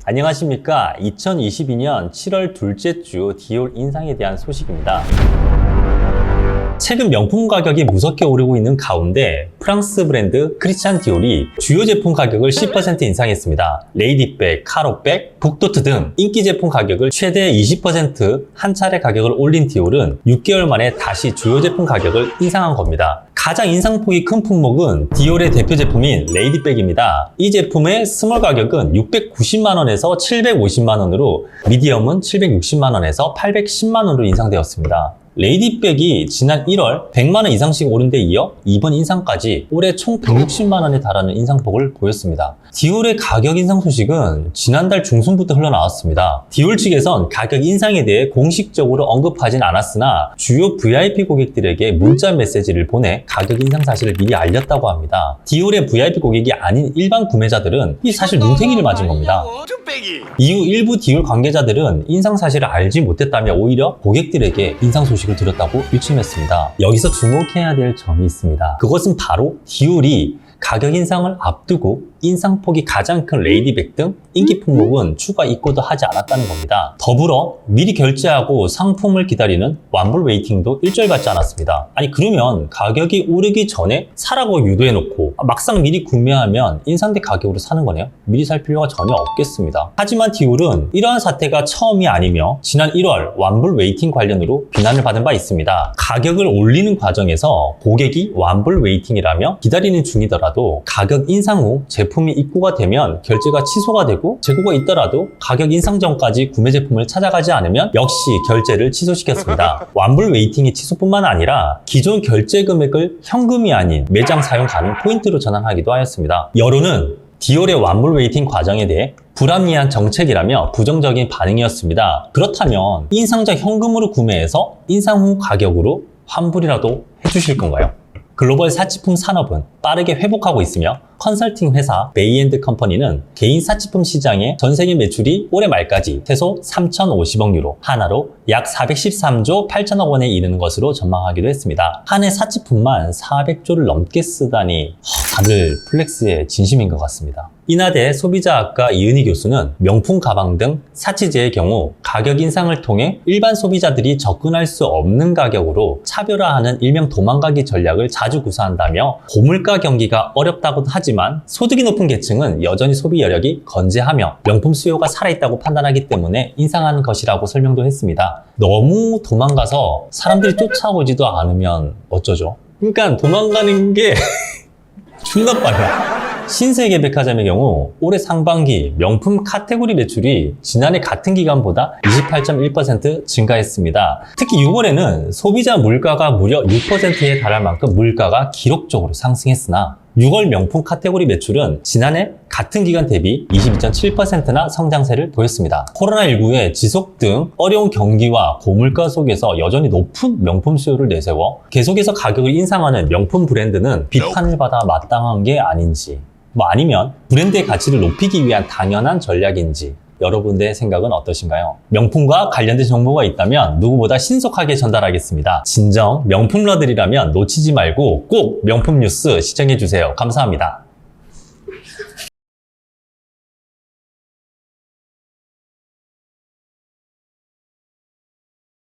안녕하십니까. 2022년 7월 둘째 주 디올 인상에 대한 소식입니다. 최근 명품 가격이 무섭게 오르고 있는 가운데 프랑스 브랜드 크리스찬 디올이 주요 제품 가격을 10% 인상했습니다. 레이디백, 카로백, 북도트 등 인기 제품 가격을 최대 20% 한 차례 가격을 올린 디올은 6개월 만에 다시 주요 제품 가격을 인상한 겁니다. 가장 인상폭이 큰 품목은 디올의 대표 제품인 레이디백입니다. 이 제품의 스몰 가격은 690만원에서 750만원으로 미디엄은 760만원에서 810만원으로 인상되었습니다. 레이디백이 지난 1월 100만원 이상씩 오른 데 이어 이번 인상까지 올해 총 160만원에 달하는 인상폭을 보였습니다. 디올의 가격 인상 소식은 지난달 중순부터 흘러나왔습니다. 디올 측에선 가격 인상에 대해 공식적으로 언급하진 않았으나 주요 VIP 고객들에게 문자 메시지를 보내 가격 인상 사실을 미리 알렸다고 합니다. 디올의 VIP 고객이 아닌 일반 구매자들은 이 사실 눈탱이를 맞은 겁니다. 이후 일부 디올 관계자들은 인상 사실을 알지 못했다며 오히려 고객들에게 인상 소식을 들었다고 일침했습니다. 여기서 주목해야 될 점이 있습니다. 그것은 바로 디올이 가격 인상을 앞두고 인상폭이 가장 큰 레이디백 등 인기 품목은 추가 입고도 하지 않았다는 겁니다. 더불어 미리 결제하고 상품을 기다리는 완불 웨이팅도 일절받지 않았습니다. 아니 그러면 가격이 오르기 전에 사라고 유도해놓고 막상 미리 구매하면 인상된 가격으로 사는 거네요. 미리 살 필요가 전혀 없겠습니다. 하지만 디올은 이러한 사태가 처음이 아니며 지난 1월 완불 웨이팅 관련으로 비난을 받은 바 있습니다. 가격을 올리는 과정에서 고객이 완불 웨이팅이라며 기다리는 중이더라도 가격 인상 후 제품이 입고가 되면 결제가 취소가 되고 재고가 있더라도 가격 인상 전까지 구매 제품을 찾아가지 않으면 역시 결제를 취소시켰습니다. 완불 웨이팅이 취소뿐만 아니라 기존 결제 금액을 현금이 아닌 매장 사용 가능 포인트로 전환하기도 하였습니다. 여론은 디올의 완불 웨이팅 과정에 대해 불합리한 정책이라며 부정적인 반응이었습니다. 그렇다면 인상적 현금으로 구매해서 인상 후 가격으로 환불이라도 해주실 건가요? 글로벌 사치품 산업은 빠르게 회복하고 있으며 컨설팅 회사 베이엔드 컴퍼니는 개인 사치품 시장의 전 세계 매출이 올해 말까지 최소 3,050억 유로, 하나로 약 413조 8천억 원에 이르는 것으로 전망하기도 했습니다. 한 해 사치품만 400조를 넘게 쓰다니 다들 플렉스에 진심인 것 같습니다. 인하대 소비자학과 이은희 교수는 명품 가방 등 사치재의 경우 가격 인상을 통해 일반 소비자들이 접근할 수 없는 가격으로 차별화하는 일명 도망가기 전략을 자주 구사한다며 고물가 경기가 어렵다고 하지만 소득이 높은 계층은 여전히 소비 여력이 건재하며 명품 수요가 살아있다고 판단하기 때문에 인상하는 것이라고 설명도 했습니다. 너무 도망가서 사람들이 쫓아오지도 않으면 어쩌죠? 그러니까 도망가는 게 존나 빨라. 신세계 백화점의 경우 올해 상반기 명품 카테고리 매출이 지난해 같은 기간보다 28.1% 증가했습니다. 특히 6월에는 소비자 물가가 무려 6%에 달할 만큼 물가가 기록적으로 상승했으나 6월 명품 카테고리 매출은 지난해 같은 기간 대비 22.7%나 성장세를 보였습니다. 코로나19의 지속 등 어려운 경기와 고물가 속에서 여전히 높은 명품 수요를 내세워 계속해서 가격을 인상하는 명품 브랜드는 비판을 받아 마땅한 게 아닌지, 아니면 브랜드의 가치를 높이기 위한 당연한 전략인지 여러분들의 생각은 어떠신가요? 명품과 관련된 정보가 있다면 누구보다 신속하게 전달하겠습니다. 진정 명품러들이라면 놓치지 말고 꼭 명품 뉴스 시청해주세요. 감사합니다.